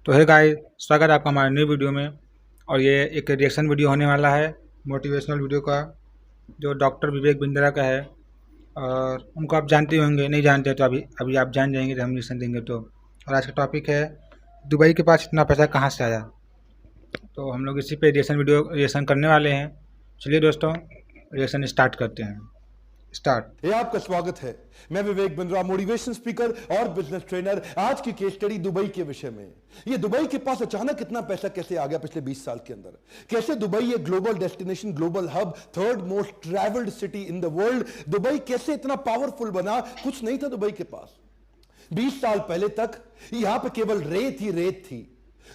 तो है गाइस, स्वागत है आपका हमारे न्यू वीडियो में। और ये एक रिएक्शन वीडियो होने वाला है मोटिवेशनल वीडियो का, जो डॉक्टर विवेक बिंद्रा का है। और उनको आप जानते होंगे, नहीं जानते तो अभी अभी आप जान जाएंगे जब हम रिएक्शन देंगे तो। और आज का टॉपिक है दुबई के पास इतना पैसा कहाँ से आया। तो हम लोग इसी पे रिएक्शन करने वाले हैं। चलिए दोस्तों, रिएक्शन स्टार्ट करते हैं। स्टार्ट। ये आपका स्वागत है। मैं विवेक बिंद्रा, मोटिवेशन स्पीकर और बिजनेस ट्रेनर। आज की केस स्टडी दुबई के विषय में। ये दुबई के पास अचानक इतना पैसा कैसे आ गया पिछले 20 साल के अंदर? कैसे दुबई एक global destination, global hub, third most travelled city in the world, Dubai कैसे इतना पावरफुल बना? कुछ नहीं था दुबई के पास 20 साल पहले तक। यहां पर केवल रेत ही रेत थी।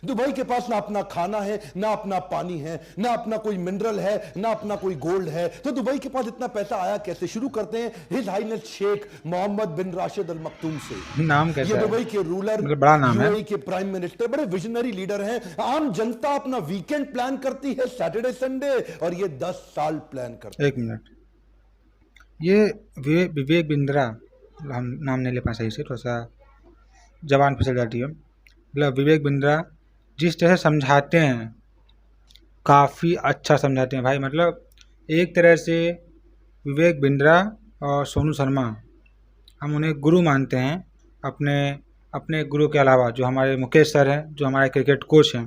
दुबई के पास ना अपना खाना है, ना अपना पानी है, ना अपना कोई मिनरल है, ना अपना कोई गोल्ड है। तो दुबई के पास इतना पैसा आया कैसे? शुरू करते हैं his highness Sheikh Mohammed bin Rashid Al Maktoum से। नाम कैसा ये है? दुबई के रूलर, मतलब बड़ा नाम है। यूएई के प्राइम मिनिस्टर, बड़े विजनरी लीडर हैं। आम जनता अपना वीकेंड प्लान करती है सैटरडे संडे, और ये 10 साल प्लान करते हैं। एक मिनट, ये विवेक बिंद्रा, हम नाम नहीं ले पाए सही से, थोड़ा सा जबान फिसल जाती है। मतलब विवेक बिंद्रा जिस तरह समझाते हैं, काफ़ी अच्छा समझाते हैं भाई। मतलब एक तरह से विवेक बिंद्रा और सोनू शर्मा, हम उन्हें गुरु मानते हैं। अपने अपने गुरु के अलावा जो हमारे मुकेश सर हैं, जो हमारे क्रिकेट कोच हैं।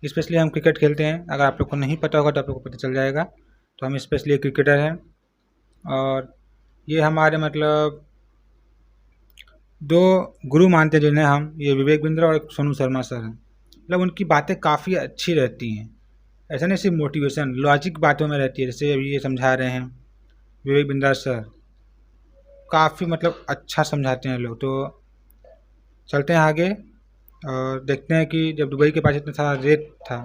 स्पेशली हम क्रिकेट खेलते हैं, अगर आप लोग को नहीं पता होगा तो आप लोग को पता चल जाएगा। तो हम स्पेशली क्रिकेटर हैं, और ये हमारे मतलब दो गुरु मानते हैं जिन्हें हम, ये विवेक बिंद्रा और सोनू शर्मा सर हैं। मतलब उनकी बातें काफ़ी अच्छी रहती हैं। ऐसा नहीं सिर्फ मोटिवेशन, लॉजिक बातों में रहती है। जैसे अभी ये समझा रहे हैं विवेक बिंद्रा सर, काफ़ी मतलब अच्छा समझाते हैं लोग। तो चलते हैं आगे और देखते हैं कि जब दुबई के पास इतना सारा रेट था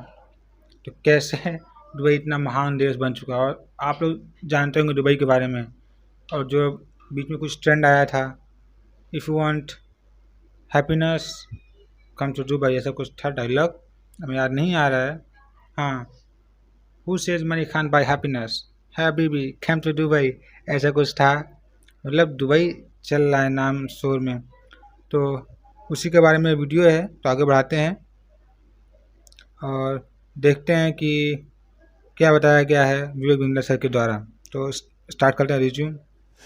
तो कैसे दुबई इतना महान देश बन चुका। और आप लोग जानते होंगे दुबई के बारे में। और जो बीच में कुछ ट्रेंड आया था, if you want happiness come to Dubai, ऐसा कुछ था डायलॉग, हमें याद नहीं आ रहा है। हाँ, who says money can buy happiness, हैबिबी कम टू दुबई, ऐसा कुछ था। मतलब दुबई चल रहा है नाम शोर में। तो उसी के बारे में वीडियो है, तो आगे बढ़ाते हैं और देखते हैं कि क्या बताया गया है विवेक बिंद्रा सर के द्वारा। तो स्टार्ट करते हैं रिज्यूम।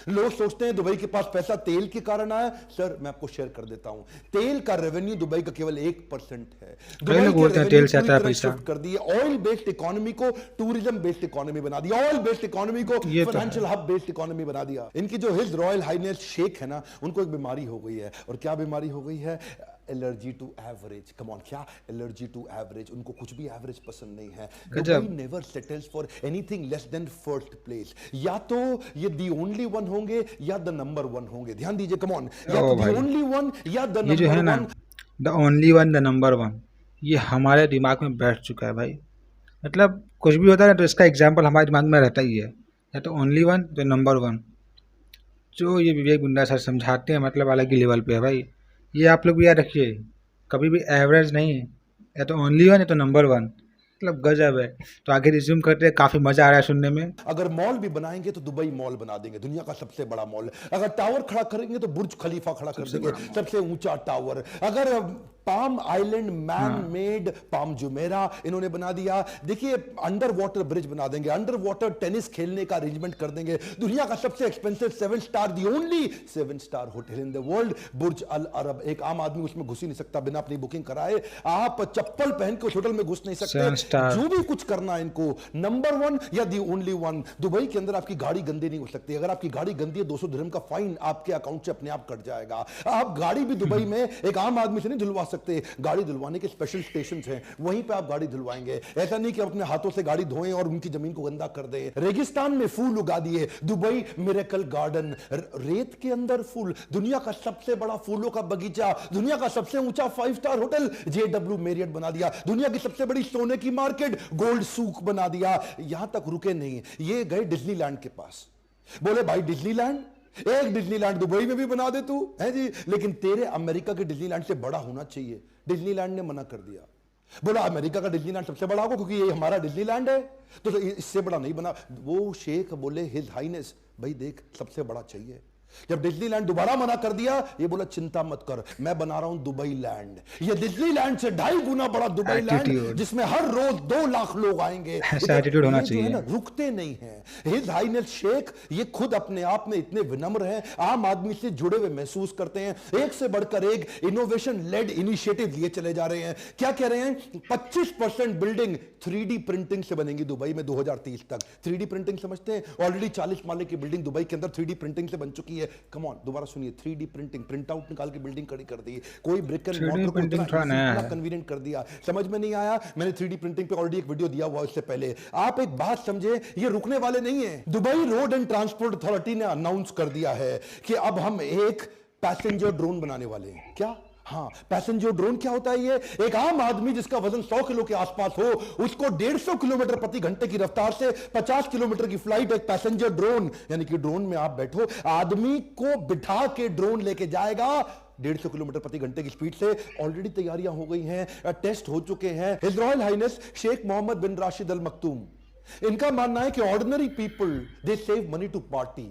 लोग सोचते हैं दुबई के पास पैसा तेल के कारण आया। सर मैं आपको शेयर कर देता हूं, तेल का रेवेन्यू दुबई का केवल 1% है। कई लोग बोलते हैं तेल से आता है पैसा। कर दी ऑयल बेस्ड इकोनॉमी को टूरिज्म बेस्ड इकोनॉमी बना दिया, ऑयल बेस्ड इकोनॉमी को फाइनेंशियल हब बेस्ड इकोनॉमी बना दिया। इनकी जो हिज रॉयल हाइनेस शेख है ना, उनको एक बीमारी हो गई है। और क्या बीमारी हो गई है? Allergy to average. Come on, क्या एलर्जी टू एवरेज? उनको कुछ भी एवरेज पसंद नहीं है। Dubai never settles for anything less than first place. या तो ये दी ओनली वन होंगे या द नंबर वन होंगे। ध्यान दीजिए, कम ऑन, या तो दी ओनली वन या the number one. The only one, the number one, ये हमारे दिमाग में बैठ चुका है भाई। मतलब कुछ भी होता है ना तो इसका एग्जाम्पल हमारे दिमाग में रहता ही है, या तो ओनली वन तो नंबर वन। जो ये विवेक बिंद्रा सर समझाते हैं, मतलब अलग ही लेवल पे है भाई। ये आप लोग भी याद रखिए, कभी भी एवरेज नहीं है, या तो ओनली वन या तो नंबर वन। मतलब गजब है। तो आगे रिज्यूम करते हैं, काफ़ी मज़ा आ रहा है सुनने में। अगर मॉल भी बनाएंगे तो दुबई मॉल बना देंगे, दुनिया का सबसे बड़ा मॉल। अगर टावर खड़ा करेंगे तो बुर्ज खलीफा खड़ा कर देंगे, सबसे ऊंचा टावर। अगर palm island man made palm Jumeirah इन्होंने बना दिया। देखिए, अंडर वाटर ब्रिज बना देंगे, अंडर वाटर टेनिस खेलने का अरेंजमेंट कर देंगे। दुनिया का सबसे expensive 7 star, the only 7 star hotel in the world, Burj Al Arab. एक आम आदमी उसमें घुस ही नहीं सकता बिना अपनी बुकिंग कराए। आप चप्पल पहन के उस होटल में घुस नहीं सकते। जो भी कुछ करना है इनको, नंबर वन या दी ओनली वन। दुबई के अंदर आपकी गाड़ी गंदी नहीं हो सकती। अगर आपकी गाड़ी गंदी है, 200 दिरहम का फाइन आपके अकाउंट से अपने आप कट जाएगा। आप गाड़ी भी दुबई में एक आम आदमी से नहीं धुलवा सकते। गाड़ी धुलवाने के स्पेशल स्टेशंस हैं, वहीं पे आप गाड़ी धुलवाएंगे। ऐसा नहीं कि आप अपने हाथों से गाड़ी धोएं और उनकी जमीन को गंदा कर दें। रेगिस्तान में फूल उगा दिए, दुबई मिरेकल गार्डन। रेत के अंदर फूल, दुनिया का सबसे बड़ा फूलों का बगीचा, दुनिया का सबसे ऊंचा 5 स्टार होटल JW मैरियट बना दिया, दुनिया की सबसे बड़ी सोने की मार्केट गोल्ड सूक बना दिया। यहां तक रुके नहीं, ये गए डिज्नीलैंड के पास। बोले भाई डिज्नीलैंड, एक डिज्नीलैंड दुबई में भी बना दे तू, है जी, लेकिन तेरे अमेरिका के डिज्नीलैंड से बड़ा होना चाहिए। डिज्नीलैंड ने मना कर दिया। बोला अमेरिका का डिज्नीलैंड सबसे बड़ा होगा क्योंकि ये हमारा डिज्नीलैंड है, तो इससे बड़ा नहीं बना। वो शेख बोले हिज हाइनेस, भाई देख सबसे बड़ा चाहिए। जब डिज्नीलैंड दोबारा मना कर दिया, ये बोला चिंता मत कर, मैं बना रहा हूं दुबई लैंड। ये डिज्नीलैंड से 2.5 गुना बड़ा दुबई लैंड, जिसमें हर रोज 2 लाख लोग आएंगे। ऐसा एटीट्यूड होना चाहिए। ना, रुकते नहीं हैं। हिज हाइनेस शेख ये खुद अपने आप में इतने विनम्र हैं, आम आदमी से जुड़े हुए महसूस करते हैं, एक से बढ़कर एक इनोवेशन लेड इनिशिएटिव लिए चले जा रहे हैं। क्या कह रहे हैं? 25% बिल्डिंग 3D प्रिंटिंग से बनेंगी दुबई में 2030 तक। 3D प्रिंटिंग समझते हैं? ऑलरेडी 40 माले की बिल्डिंग दुबई के अंदर 3D प्रिंटिंग से बन चुकी है। कम ऑन, दोबारा सुनिए, 3D प्रिंटिंग, प्रिंट आउट निकाल के बिल्डिंग खड़ी कर दी। कोई ब्रिक एंड मॉर्टर को इतना कन्वीनियंट कर दिया, समझ में नहीं आया। मैंने 3D प्रिंटिंग पे ऑलरेडी एक वीडियो दिया हुआ इससे पहले। आप एक बात समझे, ये रुकने वाले नहीं है। Dubai road and transport authority ने अनाउंस कर दिया है कि अब हम एक पैसेंजर ड्रोन बनाने वाले हैं। क्या? हाँ, पैसेंजर ड्रोन क्या होता है? ये एक आम आदमी जिसका वजन 100 किलो के आसपास हो, उसको 150 किलोमीटर प्रति घंटे की रफ्तार से 50 किलोमीटर की फ्लाइट, एक पैसेंजर ड्रोन, यानी कि ड्रोन में आप बैठो, आदमी को बिठा के ड्रोन लेके जाएगा 150 किलोमीटर प्रति घंटे की स्पीड से। ऑलरेडी तैयारियां हो गई हैं, टेस्ट हो चुके हैं। His Royal Highness Sheikh Mohammed bin Rashid Al Maktoum, इनका मानना है कि ordinary people they save money to party,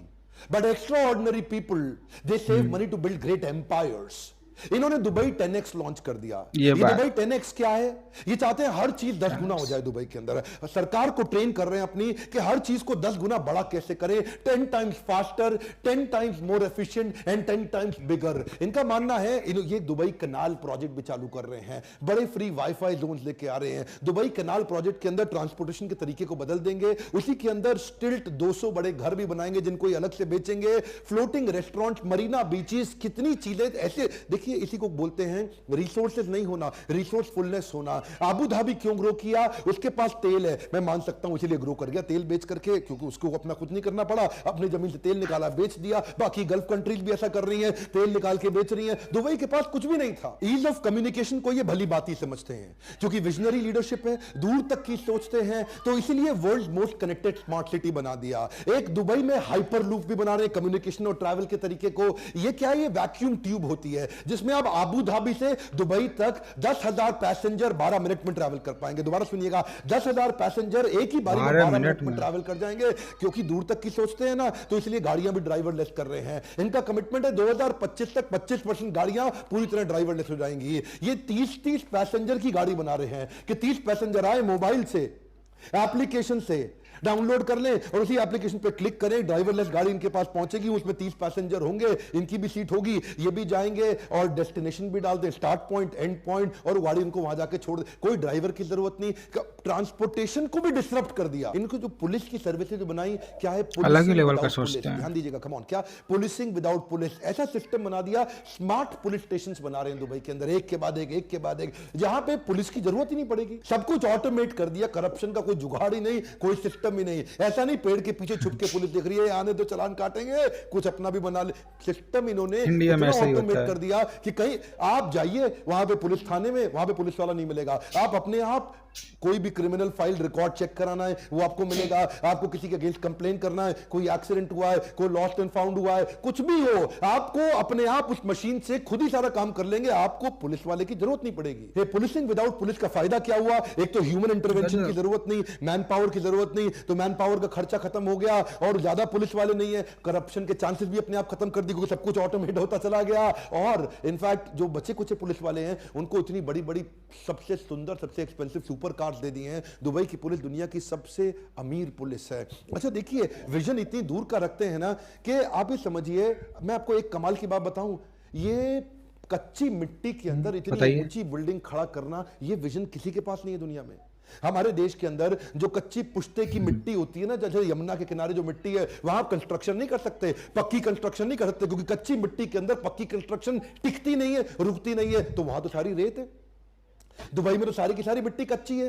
but extraordinary people they save money to build great empires. इन्होंने दुबई 10x लॉन्च कर दिया। ये दुबई 10x क्या है? ये चाहते हैं हर चीज 10 गुना हो जाए दुबई के अंदर। सरकार को ट्रेन कर रहे हैं अपनी कि हर चीज को 10 गुना बड़ा कैसे करें, 10 times faster, 10 times more efficient and 10 times bigger. इनका मानना है, ये दुबई कनाल प्रोजेक्ट भी चालू कर रहे हैं, बड़े फ्री वाईफाई जोन लेके आ रहे हैं। दुबई कनाल प्रोजेक्ट के अंदर ट्रांसपोर्टेशन के तरीके को बदल देंगे, उसी के अंदर स्टिल्ट 200 बड़े घर भी बनाएंगे जिनको ये अलग से बेचेंगे, फ्लोटिंग रेस्टोरेंट, मरीना बीचेस, कितनी चीजें ऐसे। देखिए, इसी को बोलते हैं रिसोर्सेज नहीं होना, रिसोर्सफुलनेस होना। अबू धाबी क्यों ग्रो किया? उसके पास तेल है, मैं मान सकता हूं इसीलिए ग्रो कर गया, तेल बेच करके, क्योंकि उसको अपना कुछ नहीं करना पड़ा, अपनी जमीन से तेल निकाला बेच दिया। बाकी गल्फ कंट्रीज भी ऐसा कर रही हैं, तेल निकाल के बेच रही हैं। दुबई के पास कुछ भी नहीं था। ईज ऑफ कम्युनिकेशन को ये भली बात ही समझते हैं, क्योंकि विजनरी लीडरशिप है, दूर तक की सोचते हैं, तो इसीलिए world most connected smart city बना दिया। एक दुबई में हाइपर लूप भी बना रहे हैं कम्युनिकेशन और ट्रैवल के तरीके को। ये क्या है? ये वैक्यूम ट्यूब होती है जिसमें आप अबू धाबी से दुबई तक 10,000 पैसेंजर 12 मिनट में ट्रैवल कर पाएंगे। दोबारा सुनिएगा, 10,000 पैसेंजर एक ही बारी में 12 मिनट में ट्रैवल कर जाएंगे। क्योंकि दूर तक की सोचते हैं ना, तो इसलिए गाड़ियां भी ड्राइवरलेस कर रहे हैं। इनका कमिटमेंट है 2025 तक 25% गाड़ियां पूरी तरह ड्राइवरलेस हो जाएंगी। ये 30-30 पैसेंजर की गाड़ी बना रहे हैं कि 30 पैसेंजर आए, मोबाइल से, एप्लीकेशन से डाउनलोड कर लें और उसी एप्लीकेशन पे क्लिक करें, ड्राइवरलेस गाड़ी इनके पास पहुंचेगी, उसमें 30 पैसेंजर होंगे, इनकी भी सीट होगी, ये भी जाएंगे और डेस्टिनेशन भी डाल दें, स्टार्ट पॉइंट, एंड पॉइंट, और गाड़ी इनको वहां जाके छोड़ दे। कोई ड्राइवर की जरूरत नहीं। ट्रांसपोर्टेशन को भी डिसरप्ट कर दिया। इनको जो पुलिस की सर्विसेज बनाई, क्या है? अलग ही लेवल का सोचते हैं। ध्यान दीजिएगा, कम ऑन, क्या पुलिसिंग विदाउट पुलिस, ऐसा सिस्टम बना दिया। स्मार्ट पुलिस स्टेशन बना रहे हैं दुबई के अंदर, एक के बाद एक, एक के बाद एक, जहां पे पुलिस की जरूरत ही नहीं पड़ेगी। सब कुछ ऑटोमेट कर दिया, करप्शन का कोई जुगाड़ ही नहीं, कोई सिस्टम ही नहीं। ऐसा पेड़ के पीछे छुप के पुलिस देख रही है, आने दो चालान काटेंगे, कुछ अपना भी बना ले। सिस्टम इन्होंने इंडिया में ऐसा ही ऑटोमेट कर दिया कि कहीं आप जाइए वहां पे पुलिस थाने में, वहां पे पुलिस वाला नहीं मिलेगा। आप अपने आप कोई भी क्रिमिनल फाइल रिकॉर्ड चेक कराना है वो आपको मिलेगा। आपको किसी के अगेंस्ट कंप्लेन करना है, कोई एक्सीडेंट हुआ है, कोई लॉस्ट एंड फाउंड हुआ है, कुछ भी हो, आपको अपने आप उस मशीन से खुद ही सारा काम कर लेंगे, आपको पुलिस वाले की जरूरत नहीं पड़ेगी। ये पुलिसिंग विदाउट पुलिस का फायदा क्या हुआ? एक तो ह्यूमन इंटरवेंशन की जरूरत नहीं, मैन पावर की जरूरत नहीं, तो मैन पावर का खर्चा खत्म हो गया और ज्यादा पुलिस वाले नहीं है। करप्शन के चांसेस भी अपने आप खत्म कर दी, क्योंकि सब कुछ ऑटोमेट होता चला गया। और इनफैक्ट जो बचे कुछ पुलिस वाले हैं उनको इतनी बड़ी बड़ी सबसे सुंदर, सबसे एक्सपेंसिव सुपर कार्स दे दी हैं। दुबई की पुलिस दुनिया की सबसे अमीर पुलिस है। अच्छा देखिए, विजन इतनी दूर का रखते हैं ना कि आप ये समझिए, मैं आपको एक कमाल की बात बताऊं, ये कच्ची मिट्टी के अंदर इतनी ऊंची बिल्डिंग खड़ा करना, ये विजन किसी के पास नहीं है दुनिया में। हमारे देश के अंदर जो कच्ची पुश्ते की मिट्टी होती है ना, जैसे यमुना के किनारे जो मिट्टी है, वहां कंस्ट्रक्शन नहीं कर सकते, पक्की कंस्ट्रक्शन नहीं कर सकते, क्योंकि कच्ची मिट्टी के अंदर पक्की कंस्ट्रक्शन टिकती नहीं है, रुकती नहीं है। तो वहां तो सारी रेत है, दुबई में तो सारी की सारी मिट्टी कच्ची है,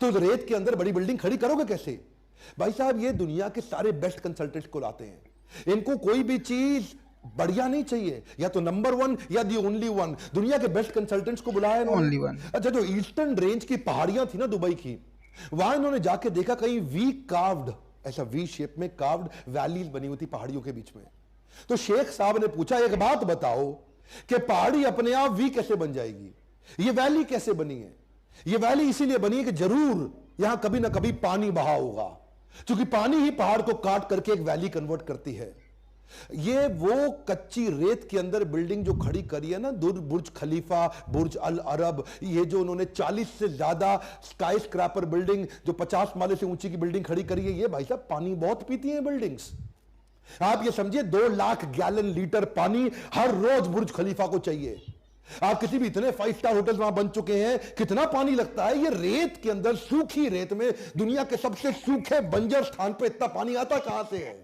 तो रेत के अंदर बड़ी बिल्डिंग खड़ी करोगे कैसे? भाई साहब, ये दुनिया के सारे बेस्ट कंसल्टेंट्स को लाते हैं। इनको कोई भी चीज बढ़िया नहीं चाहिए, या तो नंबर 1 या दी ओनली वन। दुनिया के बेस्ट कंसल्टेंट्स को बुलाया इन्होंने। अच्छा, जो ईस्टर्न रेंज की पहाड़ियां थी ना दुबई की, वहां इन्होंने जाके देखा कहीं वी कार्व्ड, ऐसा वी शेप में कार्व्ड वैलीज बनी हुई थी पहाड़ियों के बीच में। तो शेख साहब ने पूछा, एक बात बताओ कि पहाड़ी अपने आप वी कैसे बन जाएगी? ये वैली कैसे बनी है? ये वैली इसीलिए बनी है कि जरूर यहां कभी ना कभी पानी बहा होगा, क्योंकि पानी ही पहाड़ को काट करके एक वैली कन्वर्ट करती है। ये वो कच्ची रेत के अंदर बिल्डिंग जो खड़ी करी है ना, बुर्ज खलीफा, बुर्ज अल अरब, ये जो उन्होंने 40 से ज्यादा स्काई स्क्रैपर बिल्डिंग जो 50 माले से ऊंची की बिल्डिंग खड़ी करी है, ये भाई साहब पानी बहुत पीती हैं बिल्डिंग्स। आप ये समझिए 2 लाख गैलन लीटर पानी हर रोज बुर्ज खलीफा को चाहिए। आप किसी भी इतने 5 स्टार होटल्स वहां बन चुके हैं, कितना पानी लगता है। ये रेत के अंदर, सूखी रेत में, दुनिया के सबसे सूखे बंजर स्थान पे इतना पानी आता कहां से है?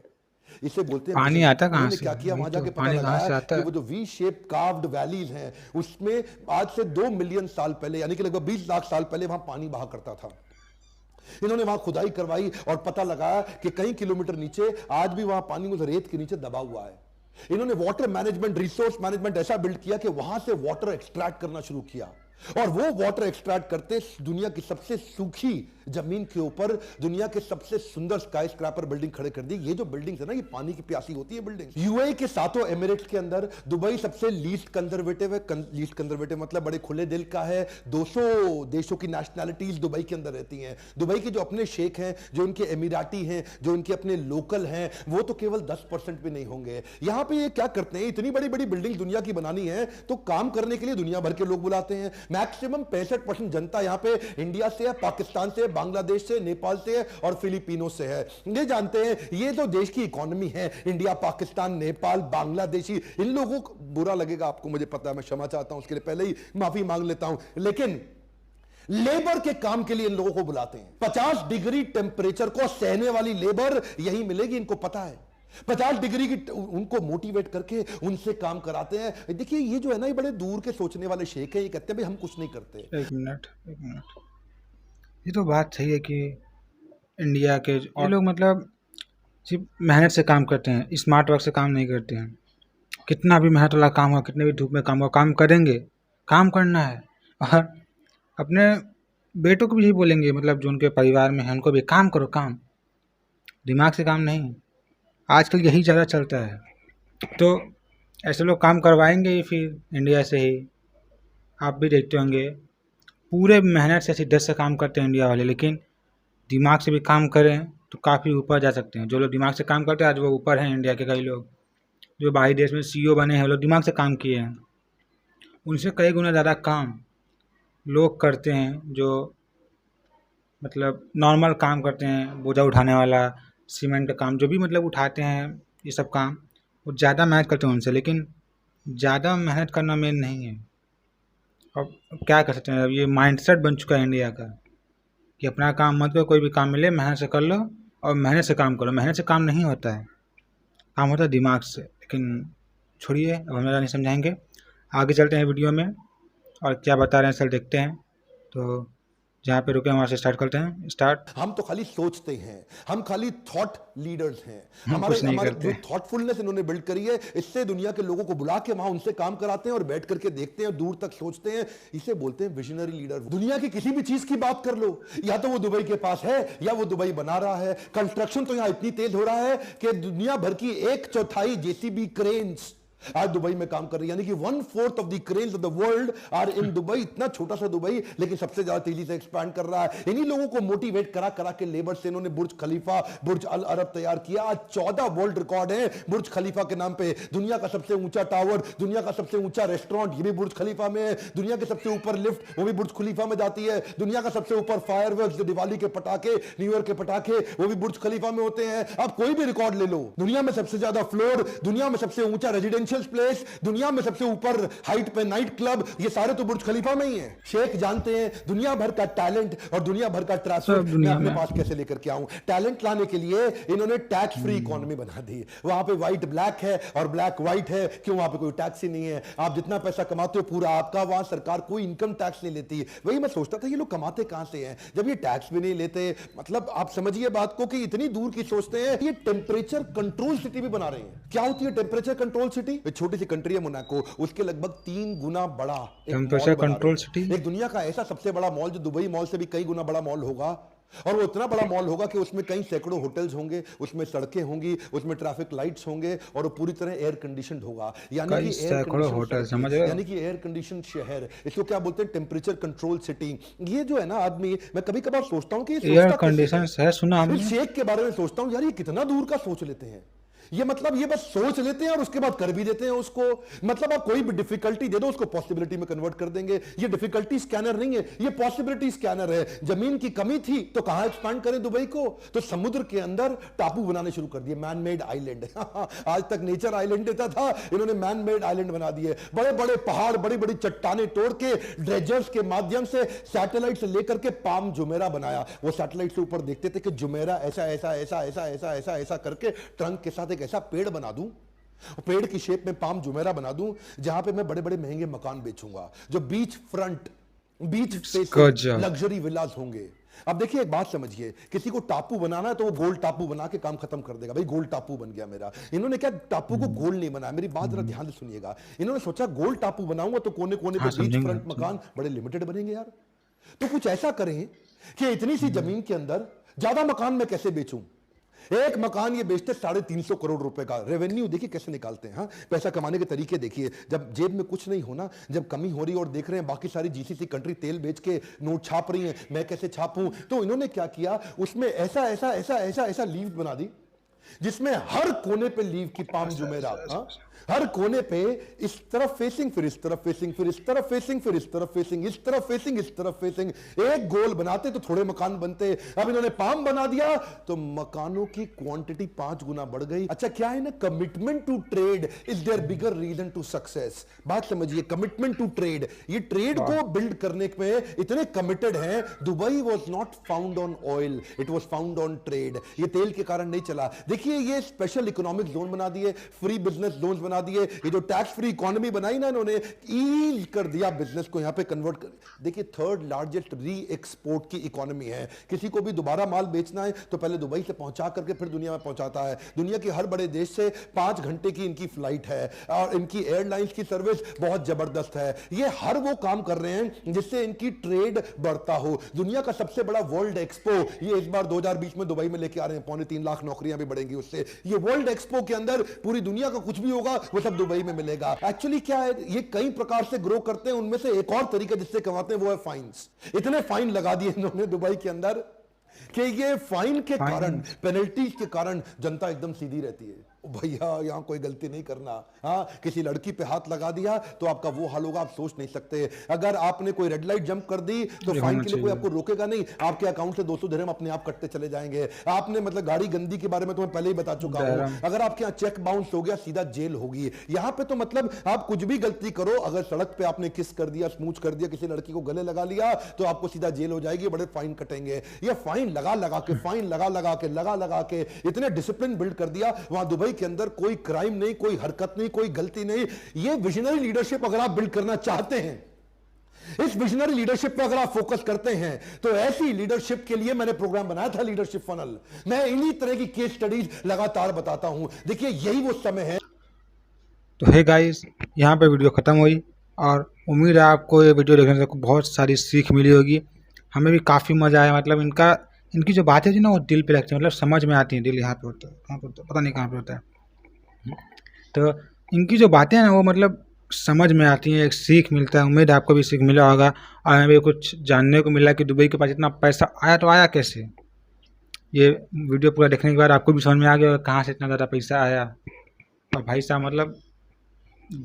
इसे बोलते हैं पानी आता कहां से? क्या किया वहां जाके पता पानी कहां से लगा आता कि है? वो जो वी शेप कार्व्ड वैलीज हैं, उसमें आज से 2 मिलियन साल पहले, यानी कि लगभग 20 लाख साल पहले वहां पानी बहा करता था। इन्होंने वहां खुदाई करवाई और पता लगाया कि कई किलोमीटर नीचे आज भी वहां पानी उस रेत के नीचे दबा हुआ है। इन्होंने वाटर मैनेजमेंट, रिसोर्स मैनेजमेंट ऐसा बिल्ड किया कि वहां से वाटर एक्सट्रैक्ट करना शुरू किया, और वो वाटर एक्सट्रैक्ट करते दुनिया की सबसे सूखी जमीन के ऊपर दुनिया के सबसे सुंदर स्काई स्क्रैपर बिल्डिंग खड़े कर दी। ये जो बिल्डिंग्स है ना, ये पानी की प्यासी होती है बिल्डिंग। यूएई के सातों एमिरेट्स के अंदर दुबई सबसे लीस्ट कंजर्वेटिव है। लीस्ट कंजर्वेटिव मतलब बड़े खुले दिल का है। 200 देशों की नेशनैलिटीज दुबई के अंदर रहती हैं। दुबई के जो अपने शेख हैं, जो इनके एमिराटी हैं, जो इनके अपने लोकल हैं, वो तो केवल 10% भी नहीं होंगे। यहां पे ये क्या करते हैं, इतनी बड़ी बड़ी बिल्डिंग दुनिया की बनानी है तो काम करने के लिए दुनिया भर के लोग बुलाते हैं। मैक्सिमम 65% जनता यहां पे इंडिया से है, पाकिस्तान से, बांग्लादेश से, नेपाल से और फिलिपिनो से है। ये जानते हैं ये जो देश की इकोनॉमी है, इंडिया, पाकिस्तान, नेपाल, बांग्लादेशी, इन लोगों को बुरा लगेगा आपको, मुझे पता है, मैं क्षमा चाहता हूं उसके लिए, पहले ही माफी मांग लेता हूं, लेकिन लेबर के काम के लिए इन लोगों को बुलाते हैं। 50 डिग्री टेम्परेचर को सहने वाली लेबर यही मिलेगी, इनको पता है। 50 डिग्री की उनको मोटिवेट करके उनसे काम कराते हैं। देखिए ये जो है ना, ये बड़े दूर के सोचने वाले शेख है, ये कहते हैं भाई हम कुछ नहीं करते। एक मिनट, ये तो बात सही है कि इंडिया के ये लोग मतलब सिर्फ मेहनत से काम करते हैं, स्मार्ट वर्क से काम नहीं करते हैं। कितना भी मेहनत वाला काम हो, कितने भी धूप में काम हो, काम करेंगे, काम करना है। और अपने बेटों को भी यही बोलेंगे, मतलब जो उनके परिवार में है उनको भी, काम करो, काम, दिमाग से काम नहीं। आजकल यही ज़्यादा चलता है, तो ऐसे लोग काम करवाएंगे ही फिर इंडिया से ही। आप भी देखते होंगे पूरे मेहनत से, शिद्दत से काम करते हैं इंडिया वाले, लेकिन दिमाग से भी काम करें तो काफ़ी ऊपर जा सकते हैं। जो लोग दिमाग से काम करते हैं आज वो ऊपर हैं। इंडिया के कई लोग जो बाहरी देश में CEO बने हैं, वो लोग दिमाग से काम किए हैं। उनसे कई गुना ज़्यादा काम लोग करते हैं जो मतलब नॉर्मल काम करते हैं, बोझा उठाने वाला, सीमेंट का काम, जो भी मतलब उठाते हैं, ये सब काम वो ज़्यादा मेहनत करते हैं उनसे, लेकिन ज़्यादा मेहनत करना मेन नहीं है। अब क्या कर सकते हैं, अब ये माइंडसेट बन चुका है इंडिया का कि अपना काम मत करो, कोई भी काम मिले मेहनत से कर लो और मेहनत से काम करो। मेहनत से काम नहीं होता है, काम होता है दिमाग से। लेकिन छोड़िए, अब हम ज़्यादा नहीं समझाएंगे, आगे चलते हैं वीडियो में और क्या बता रहे हैं सर देखते हैं। तो जहाँ पे रुके वहाँ से स्टार्ट करते हैं। स्टार्ट। हम तो खाली सोचते हैं, हम खाली थॉट लीडर्स हैं। हम कुछ नहीं हमारे करते। जो थॉटफुलनेस इन्होंने बिल्ड करी है, इससे दुनिया के लोगों को बुला के वहां उनसे काम कराते हैं और बैठ करके देखते हैं, दूर तक सोचते हैं। इसे बोलते हैं विजनरी लीडर। दुनिया की किसी भी चीज की बात कर लो, या तो वो दुबई के पास है या वो दुबई बना रहा है। कंस्ट्रक्शन तो यहां इतनी तेज हो रहा है कि दुनिया भर की 1/4 JCB क्रेन्स आज दुबई में काम कर रही है, यानी कि 1/4 of the cranes of the world are in Dubai. इतना छोटा सा दुबई, लेकिन सबसे ज्यादा तेजी से एक्सपैंड कर रहा है। इन्हीं लोगों को मोटिवेट करा करा के लेबर से इन्होंने बुर्ज खलीफा, बुर्ज अल अरब तैयार किया। आज 14 वर्ल्ड रिकॉर्ड है बुर्ज खलीफा के नाम पे। दुनिया का सबसे ऊंचा टावर, दुनिया का सबसे ऊंचा रेस्टोरेंट, ये भी बुर्ज खलीफा में है। दुनिया के सबसे ऊपर लिफ्ट, वो भी बुर्ज खलीफा में जाती है। दुनिया का सबसे ऊपर फायरवर्क्स, जो दिवाली के पटाखे, न्यू ईयर के पटाखे, वो भी बुर्ज खलीफा में होते हैं। आप कोई भी रिकॉर्ड ले लो, दुनिया में सबसे ज्यादा फ्लोर, दुनिया में सबसे ऊंचा रेजिडेंशियल प्लेस, दुनिया में सबसे ऊपर हाइट पे नाइट क्लब, ये सारे तो बुर्ज खलीफा में ही है। शेख जानते हैं दुनिया भर का टैलेंट और दुनिया भर का ट्रैफिक मैं अपने पास कैसे लेकर के आऊं। टैलेंट लाने के लिए इन्होंने टैक्स फ्री इकोनॉमी बना दी। वहां पे व्हाइट ब्लैक है और ब्लैक व्हाइट है। क्यों? वहां पे कोई टैक्स ही नहीं है। आप जितना पैसा कमाते हो पूरा आपका, वहां सरकार कोई इनकम टैक्स नहीं लेती। वही मैं सोचता था ये लोग कमाते कहां से हैं जब ये टैक्स भी नहीं लेते। मतलब आप समझिए बात को कि इतनी दूर की सोचते हैं। ये टेम्परेचर कंट्रोल सिटी भी बना रहे हैं। क्या होती है टेम्परेचर कंट्रोल सिटी? छोटी सी कंट्री है मोनाको, उसके लगभग 3 गुना बड़ा टेम्परेचर कंट्रोल सिटी, एक दुनिया का ऐसा सबसे बड़ा मॉल जो दुबई मॉल से भी कई गुना बड़ा मॉल होगा। और वो इतना बड़ा मॉल होगा कि उसमें कई सैकड़ों होटल्स होंगे, उसमें सड़कें होंगी, उसमें ट्रैफिक लाइट्स होंगे और वो पूरी तरह एयर कंडीशनड होगा। यानी कि सैकड़ों होटल, समझ रहे हो? यानी कि एयर कंडीशन शहर। इसको क्या बोलते हैं? Temperature control city. ये जो है ना आदमी, मैं कभी कभार सोचता हूं कि एयर कंडीशन है, सुना हमने। शेख के बारे में सोचता हूं, यार ये कितना दूर का सोच लेते हैं। ये मतलब ये बस सोच लेते हैं और उसके बाद कर भी देते हैं उसको। मतलब आप कोई भी डिफिकल्टी दे दो उसको पॉसिबिलिटी में कन्वर्ट कर देंगे। ये डिफिकल्टी स्कैनर नहीं है, ये पॉसिबिलिटी स्कैनर है। जमीन की कमी थी तो कहां एक्सपांड करें दुबई को, तो समुद्र के अंदर टापू बनाने शुरू कर दिए, मैन मेड आइलैंड। आज तक नेचर आइलैंड देता था, इन्होंने मैन मेड आइलैंड बना दिए। बड़े बड़े पहाड़, बड़ी बड़ी चट्टाने तोड़ के ड्रेजर्स के माध्यम से सैटेलाइट से लेकर के पाम जुमेरा बनाया। वो सैटेलाइट से ऊपर देखते थे कि जुमेरा ऐसा ऐसा ऐसा ऐसा ऐसा ऐसा ऐसा करके ट्रंक के साथ एक ऐसा पेड़ बना दूं, पेड़ की शेप में पाम जुमेरा बना दूं, जहां पे मैं बड़े बड़े महंगे मकान बेचूंगा, जो beach front, beach facing luxury villas होंगे। अब देखिए एक बात समझिए, किसी को टापू बनाना है तो वो गोल टापू बना के काम खत्म कर देगा। भाई गोल टापू बन गया मेरा। इन्होंने क्या टापू को गोल नहीं बनाया, मेरी बात जरा ध्यान से सुनिएगा। इन्होंने सोचा गोल टापू बनाऊंगा तो कोने कोने पे बीच फ्रंट मकान बड़े लिमिटेड बनेंगे यार। तो कुछ ऐसा करें कि इतनी सी जमीन के अंदर ज्यादा मकान मैं कैसे बेचूं। एक मकान ये बेचते 350 करोड़ रुपए का रेवेन्यू। देखिए कैसे निकालते हैं। हाँ, पैसा कमाने के तरीके देखिए। जब जेब में कुछ नहीं होना, जब कमी हो रही है और देख रहे हैं बाकी सारी जीसीसी कंट्री तेल बेच के नोट छाप रही हैं, मैं कैसे छापूं। तो इन्होंने क्या किया, उसमें ऐसा ऐसा ऐसा ऐसा ऐसा लीव बना दी जिसमें हर कोने पे लीव की पाम जुमेरा। हर कोने पे इस तरफ फेसिंग, फिर इस तरफ फेसिंग, फिर इस तरफ फेसिंग, फिर इस तरफ फेसिंग, इस तरफ फेसिंग, इस तरफ फेसिंग। एक गोल बनाते तो थोड़े मकान बनते। अब इन्होंने पाम बना दिया तो मकानों की क्वांटिटी 5 गुना बढ़ गई। अच्छा क्या है ना, commitment to trade is their bigger reason to success. बात समझिए, कमिटमेंट टू ट्रेड, ये ट्रेड को बिल्ड करने में इतने कमिटेड हैं। Dubai was not found on oil, it was found on trade. ये तेल के कारण नहीं चला। देखिए ये स्पेशल इकोनॉमिक जोन बना दिए, फ्री बिजनेस जोन बना दिए। ये जो टैक्स फ्री इकोनॉमी बनाई ना इन्होंने, ईज कर दिया बिजनेस को यहां पे कन्वर्ट कर। देखिए थर्ड लार्जेस्ट री एक्सपोर्ट की इकोनॉमी है। किसी को भी दोबारा माल बेचना है तो पहले दुबई से पहुंचा करके फिर दुनिया में पहुंचाता है। दुनिया के हर बड़े देश से 5 घंटे की इनकी फ्लाइट है और इनकी एयरलाइंस की सर्विस बहुत जबरदस्त है। ये हर वो काम कर रहे हैं जिससे इनकी ट्रेड बढ़ता हो। दुनिया का सबसे बड़ा वर्ल्ड एक्सपो ये इस बार 2020 में दुबई में लेके आ रहे हैं। 3.25 लाख नौकरियां भी बढ़ेंगी उससे। ये वर्ल्ड एक्सपो के अंदर पूरी दुनिया का कुछ भी होगा वो सब दुबई में मिलेगा। एक्चुअली क्या है, ये कई प्रकार से ग्रो करते हैं, उनमें से एक और तरीका जिससे कमाते हैं वो है फाइन्स। इतने फाइन लगा दिए इन्होंने दुबई के अंदर कि ये फाइन के कारण, पेनल्टीज के कारण जनता एकदम सीधी रहती है। भैया यहां कोई गलती नहीं करना। हाँ, किसी लड़की पे हाथ लगा दिया तो आपका वो हाल होगा, आप सोच नहीं सकते। अगर आपने कोई रेड लाइट जंप कर दी तो फाइन के लिए कोई आपको रोकेगा नहीं, आपके अकाउंट से 200 दिरहम अपने आप कटते चले जाएंगे। आपने मतलब गाड़ी गंदी के बारे में तो मैं पहले ही बता चुका हूं, अगर आपके यहाँ चेक बाउंस हो गया सीधा जेल होगी। यहां पे तो मतलब आप कुछ भी गलती करो, अगर सड़क पे आपने किस कर दिया, स्मूच कर दिया, किसी लड़की को गले लगा लिया तो आपको सीधा जेल हो जाएगी, बड़े फाइन कटेंगे। ये फाइन लगा लगा के, फाइन लगा लगा के इतने डिसिप्लिन बिल्ड कर दिया। वहां दुबई के अंदर कोई क्राइम नहीं, कोई हरकत नहीं, कोई गलती नहीं। ये विजनरी लीडरशिप अगर आप बिल्ड करना चाहते हैं, इस विजनरी लीडरशिप पे अगर आप फोकस करते हैं, तो ऐसी लीडरशिप के लिए मैंने प्रोग्राम बनाया था लीडरशिप फनल। मैं इन्हीं तरह की केस स्टडीज लगातार बताता हूं। देखिए यही वो समय है। तो हे गाइस, यहाँ पे वीडियो ख़त्म हुई और उम्मीद है आपको ये वीडियो देखने से बहुत सारी सीख मिली होगी। हमें भी काफ़ी मज़ा आया। मतलब इनकी जो बातें थी ना वो दिल पे लगती है, मतलब समझ में आती हैं। दिल यहाँ पे होता है, कहाँ पे होता है पता नहीं, कहाँ पे होता है। तो इनकी जो बातें हैं ना वो मतलब समझ में आती हैं, एक सीख मिलता है। उम्मीद है आपको भी सीख मिला होगा और हमें भी कुछ जानने को मिला कि दुबई के पास इतना पैसा आया तो आया कैसे। ये वीडियो पूरा देखने के बाद आपको भी समझ में आ गया कहाँ से इतना ज़्यादा पैसा आया। और भाई साहब मतलब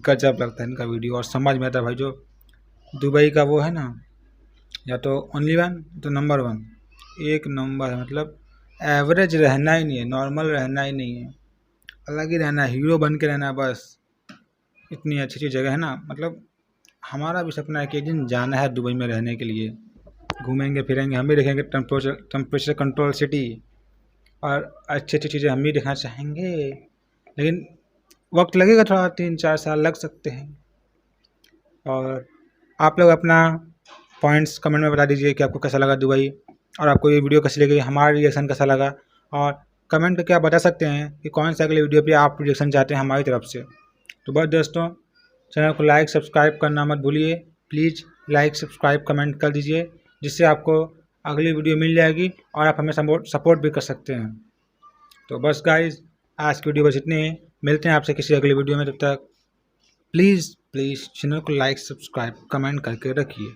गजब लगता है इनका वीडियो और समझ में आता है। भाई जो दुबई का वो है ना, या तो ओनली वन तो नंबर 1, एक नंबर है। मतलब एवरेज रहना ही नहीं है, नॉर्मल रहना ही नहीं है, अलग ही रहना है, हीरो बन के रहना है बस। इतनी अच्छी अच्छी जगह है ना। मतलब हमारा भी सपना है कि एक दिन जाना है दुबई में रहने के लिए। घूमेंगे फिरेंगे, हम भी देखेंगे टेम्परेचर कंट्रोल सिटी और अच्छी अच्छी चीज़ें हम भी देखना चाहेंगे। लेकिन वक्त लगेगा, थोड़ा 3-4 साल लग सकते हैं। और आप लोग अपना पॉइंट्स कमेंट में बता दीजिए कि आपको कैसा लगा दुबई, और आपको ये वीडियो कैसी लगी, हमारा रिएक्शन कैसा लगा। और कमेंट करके आप बता सकते हैं कि कौन सा अगले वीडियो पे आप रिएक्शन चाहते हैं हमारी तरफ से। तो बस दोस्तों, चैनल को लाइक सब्सक्राइब करना मत भूलिए। प्लीज़ लाइक सब्सक्राइब कमेंट कर दीजिए, जिससे आपको अगली वीडियो मिल जाएगी और आप हमें सपोर्ट भी कर सकते हैं। तो बस गाइज, आज की वीडियो बस इतनी ही। मिलते हैं आपसे किसी अगली वीडियो में। तब तक प्लीज़ चैनल को लाइक सब्सक्राइब कमेंट करके रखिए।